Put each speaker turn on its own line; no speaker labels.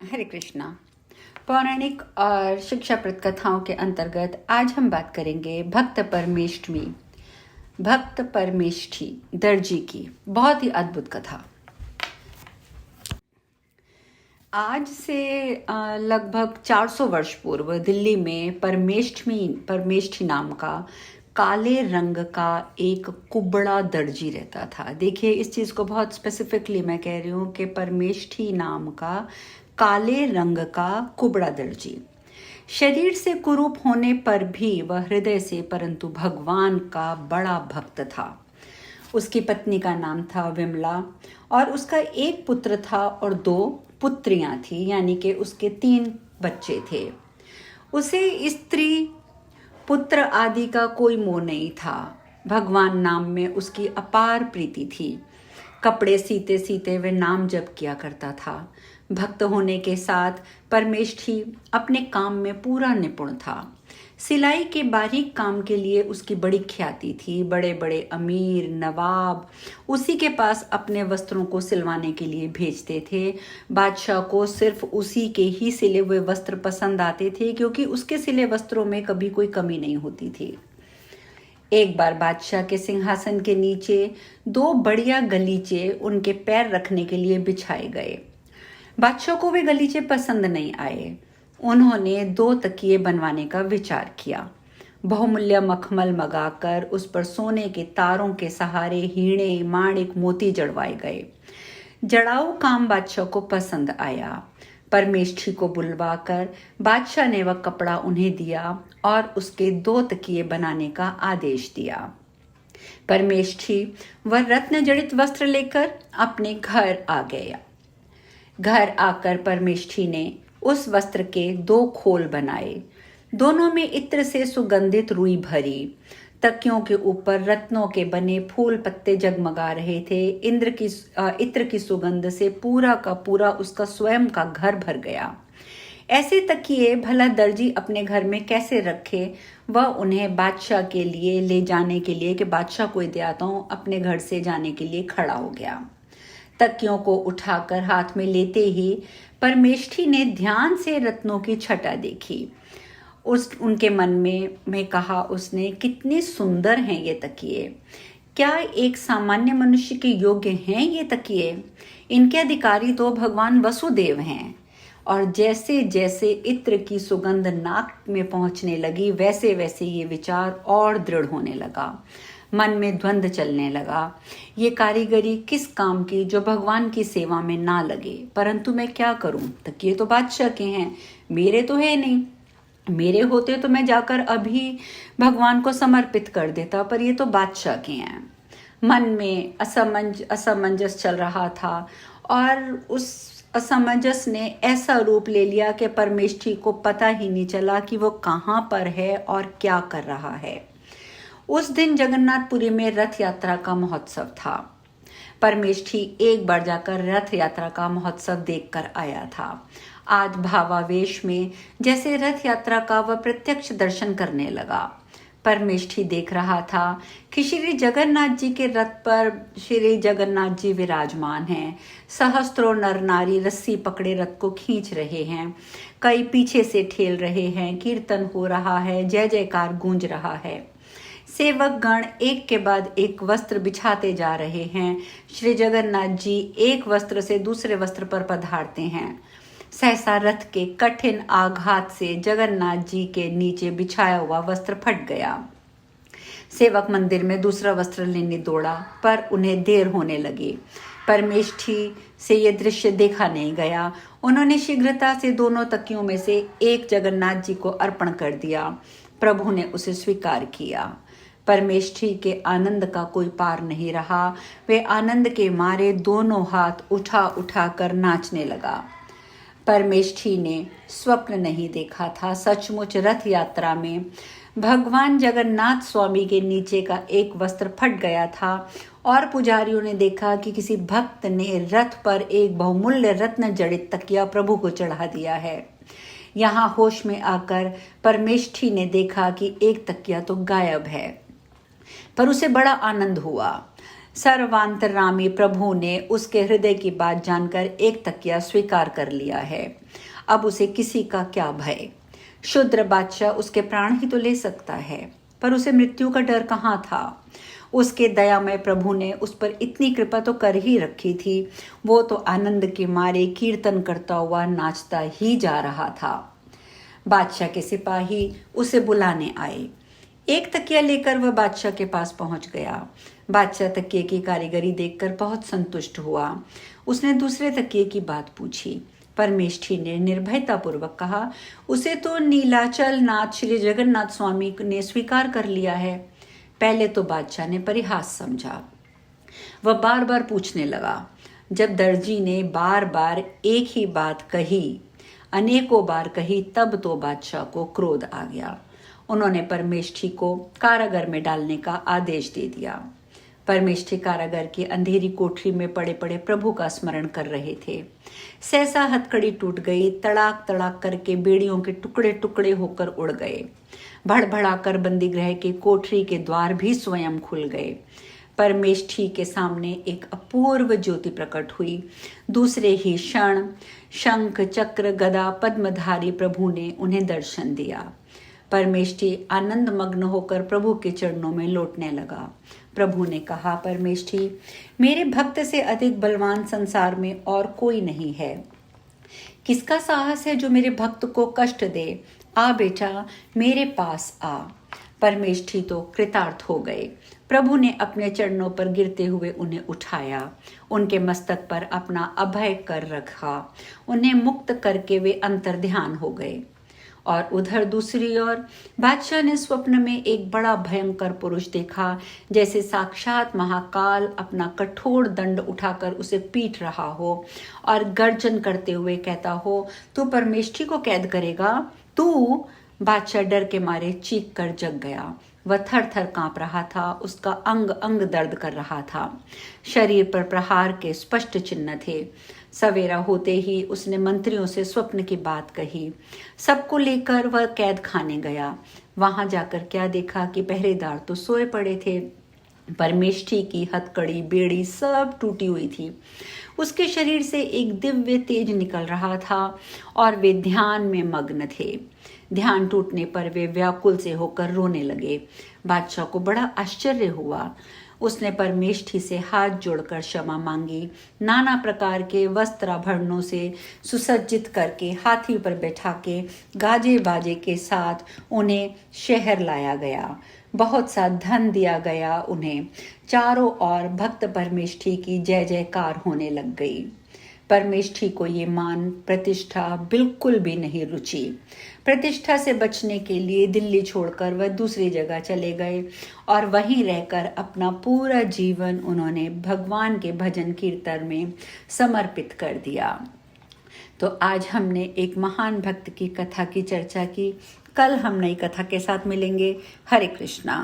हरे कृष्णा। पौराणिक और शिक्षाप्रद कथाओं के अंतर्गत आज हम बात करेंगे भक्त परमेष्ठी दर्जी की बहुत ही अद्भुत कथा। आज से लगभग 400 वर्ष पूर्व दिल्ली में परमेष्ठी नाम का काले रंग का एक कुबड़ा दर्जी रहता था। देखिए, इस चीज़ को बहुत स्पेसिफिकली मैं कह रही हूँ कि परमेष्ठी नाम का काले रंग का कुबड़ा दर्जी। शरीर से कुरूप होने पर भी वह हृदय से परंतु भगवान का बड़ा भक्त था। उसकी पत्नी का नाम था विमला और उसका एक पुत्र था और 2 पुत्रियां थी, यानी कि उसके 3 बच्चे थे। उसे स्त्री पुत्र आदि का कोई मोह नहीं था। भगवान नाम में उसकी अपार प्रीति थी। कपड़े सीते सीते वे नाम जप किया करता था। भक्त होने के साथ परमेष्ठी अपने काम में पूरा निपुण था। सिलाई के बारीक काम के लिए उसकी बड़ी ख्याति थी। बड़े बड़े अमीर नवाब उसी के पास अपने वस्त्रों को सिलवाने के लिए भेजते थे। बादशाह को सिर्फ उसी के ही सिले हुए वस्त्र पसंद आते थे, क्योंकि उसके सिले वस्त्रों में कभी कोई कमी नहीं होती थी। एक बार बादशाह के सिंहासन के नीचे 2 बढ़िया गलीचे उनके पैर रखने के लिए बिछाए गए। बादशाह को वे गलीचे पसंद नहीं आए। उन्होंने 2 तकिए बनवाने का विचार किया। बहुमूल्य मखमल मंगाकर उस पर सोने के तारों के सहारे हीरे माणिक मोती जड़वाए गए। जड़ाऊ काम बादशाह को पसंद आया। परमेष्ठी को बुलवाकर बादशाह ने वह कपड़ा उन्हें दिया और उसके 2 तकिए बनाने का आदेश दिया। परमेष्ठी वह रत्न जड़ित वस्त्र लेकर अपने घर आ गया। घर आकर परमेष्ठी ने उस वस्त्र के 2 खोल बनाए। दोनों में इत्र से सुगंधित रुई भरी। तकियों के ऊपर रत्नों के बने फूल पत्ते जगमगा रहे थे। इत्र की सुगंध से पूरा का पूरा उसका स्वयं का घर भर गया। ऐसे तकिए भला दर्जी अपने घर में कैसे रखे? वह उन्हें बादशाह के लिए ले जाने के लिए कि बादशाह को दे आता हूं, अपने घर से जाने के लिए खड़ा हो गया। तकियों को उठाकर हाथ में लेते ही परमेष्ठी ने ध्यान से रत्नों की छटा देखी। उनके मन में कहा उसने, कितने सुंदर हैं ये तकिए। क्या एक सामान्य मनुष्य के योग्य हैं ये तकिए? इनके अधिकारी तो भगवान वसुदेव हैं। और जैसे जैसे इत्र की सुगंध नाक में पहुंचने लगी, वैसे वैसे ये विचार और दृढ़ होने लगा। मन में द्वंद्व चलने लगा। ये कारीगरी किस काम की जो भगवान की सेवा में ना लगे? परंतु मैं क्या करूं? तकिए तो बादशाह के हैं, मेरे तो है नहीं। मेरे होते तो मैं जाकर अभी भगवान को समर्पित कर देता, पर ये तो बादशाह के हैं। मन में असमंजस चल रहा था और उस असमंजस ने ऐसा रूप ले लिया कि परमेष्ठी को पता ही नहीं चला कि वो कहाँ पर है और क्या कर रहा है। उस दिन जगन्नाथपुरी में रथ यात्रा का महोत्सव था। परमेष्ठी एक बार जाकर रथ यात्रा का महोत्सव देखकर आया था। आज भावावेश में जैसे रथ यात्रा का वह प्रत्यक्ष दर्शन करने लगा। परमेष्ठी देख रहा था कि श्री जगन्नाथ जी के रथ पर श्री जगन्नाथ जी विराजमान हैं। सहस्त्रों नर नारी रस्सी पकड़े रथ को खींच रहे हैं। कई पीछे से ठेल रहे हैं। कीर्तन हो रहा है, जय जयकार गूंज रहा है। सेवक गण एक के बाद एक वस्त्र बिछाते जा रहे हैं। श्री जगन्नाथ जी एक वस्त्र से दूसरे वस्त्र पर पधारते हैं। सहसा रथ के कठिन आघात से जगन्नाथ जी के नीचे बिछाया हुआ वस्त्र फट गया। सेवक मंदिर में दूसरा वस्त्र लेने दौड़ा, पर उन्हें देर होने लगी। परमेष्ठी से यह दृश्य देखा नहीं गया। उन्होंने शीघ्रता से दोनों तकियों में से एक जगन्नाथ जी को अर्पण कर दिया। प्रभु ने उसे स्वीकार किया। परमेष्ठी के आनंद का कोई पार नहीं रहा। वे आनंद के मारे दोनों हाथ उठा उठा कर नाचने लगा। परमेष्ठी ने स्वप्न नहीं देखा था। सचमुच रथ यात्रा में भगवान जगन्नाथ स्वामी के नीचे का एक वस्त्र फट गया था और पुजारियों ने देखा कि किसी भक्त ने रथ पर एक बहुमूल्य रत्न जड़ित तकिया प्रभु को चढ़ा दिया है। यहाँ होश में आकर परमेष्ठी ने देखा कि एक तकिया तो गायब है, पर उसे बड़ा आनंद हुआ। सर्वांतर्यामी प्रभु ने उसके हृदय की बात जानकर एक तकिया स्वीकार कर लिया है। अब उसे किसी का क्या भय। शूद्र बादशाह उसके प्राण ही तो ले सकता है, पर उसे मृत्यु का डर कहाँ था। उसके दयामय प्रभु ने उस पर इतनी कृपा तो कर ही रखी थी। वो तो आनंद के मारे कीर्तन करता हुआ नाचता ही जा रहा था। बादशाह के सिपाही उसे बुलाने आए। एक तकिया लेकर वह बादशाह के पास पहुंच गया। बादशाह तकिए की कारीगरी देखकर बहुत संतुष्ट हुआ। उसने दूसरे तकिए की बात पूछी। परमेष्ठी ने निर्भयतापूर्वक कहा, उसे तो नीलाचल नाथ श्री जगन्नाथ स्वामी ने स्वीकार कर लिया है। पहले तो बादशाह ने परिहास समझा। वह बार बार पूछने लगा। जब दर्जी ने बार बार एक ही बात कही, अनेकों बार कही, तब तो बादशाह को क्रोध आ गया। उन्होंने परमेष्ठी को कारागार में डालने का आदेश दे दिया। परमेष्ठी कारागार की अंधेरी कोठरी में पड़े पड़े प्रभु का स्मरण कर रहे थे। सहसा हथकड़ी टूट गई। तड़ाक तड़ाक करके बेड़ियों के टुकड़े टुकड़े होकर उड़ गए। भड़भड़ाकर बंदी गृह के कोठरी के द्वार भी स्वयं खुल गए। परमेष्ठी के सामने एक अपूर्व ज्योति प्रकट हुई। दूसरे ही क्षण शंख चक्र गदा पद्मधारी प्रभु ने उन्हें दर्शन दिया। परमेष्ठी आनंद मग्न होकर प्रभु के चरणों में लौटने लगा। प्रभु ने कहा, परमेष्ठी, मेरे भक्त से अधिक बलवान संसार में और कोई नहीं है। किसका साहस है जो मेरे भक्त को कष्ट दे। आ बेटा, मेरे पास आ। परमेष्ठी तो कृतार्थ हो गए। प्रभु ने अपने चरणों पर गिरते हुए उन्हें उठाया, उनके मस्तक पर अपना अभय कर रखा। उन्हें मुक्त करके वे अंतर्ध्यान हो गए। और उधर दूसरी ओर बादशाह ने स्वप्न में एक बड़ा भयंकर पुरुष देखा, जैसे साक्षात महाकाल अपना कठोर दंड उठाकर उसे पीट रहा हो और गर्जन करते हुए कहता हो, तू परमेष्ठी को कैद करेगा, तू। बादशाह डर के मारे चीख कर जग गया। वह थर थर कांप रहा था। उसका अंग अंग दर्द कर रहा था। शरीर पर प्रहार के स्पष्ट चिन्ह थे। सवेरा होते ही उसने मंत्रियों से स्वप्न की बात कही। सबको लेकर वह कैद खाने गया। वहां जाकर क्या देखा कि पहरेदार तो सोए पड़े थे। परमेष्ठी की हथकड़ी बेड़ी सब टूटी हुई थी। उसके शरीर से एक दिव्य तेज निकल रहा था और वे ध्यान में मग्न थे। ध्यान टूटने पर वे व्याकुल से होकर रोने लगे। बादशाह को बड़ा आश्चर्य हुआ। उसने परमेष्ठी से हाथ जोड़कर क्षमा मांगी। नाना प्रकार के वस्त्राभरणों से सुसज्जित करके हाथी पर बैठा के गाजे बाजे के साथ उन्हें शहर लाया गया। बहुत सा धन दिया गया उन्हें। चारों ओर भक्त परमेष्ठी की जय जयकार होने लग गई। परमेष्ठी को ये मान प्रतिष्ठा बिल्कुल भी नहीं रुची। प्रतिष्ठा से बचने के लिए दिल्ली छोड़कर वह दूसरी जगह चले गए और वहीं रहकर अपना पूरा जीवन उन्होंने भगवान के भजन कीर्तन में समर्पित कर दिया। तो आज हमने एक महान भक्त की कथा की चर्चा की। कल हम नई कथा के साथ मिलेंगे। हरे कृष्णा।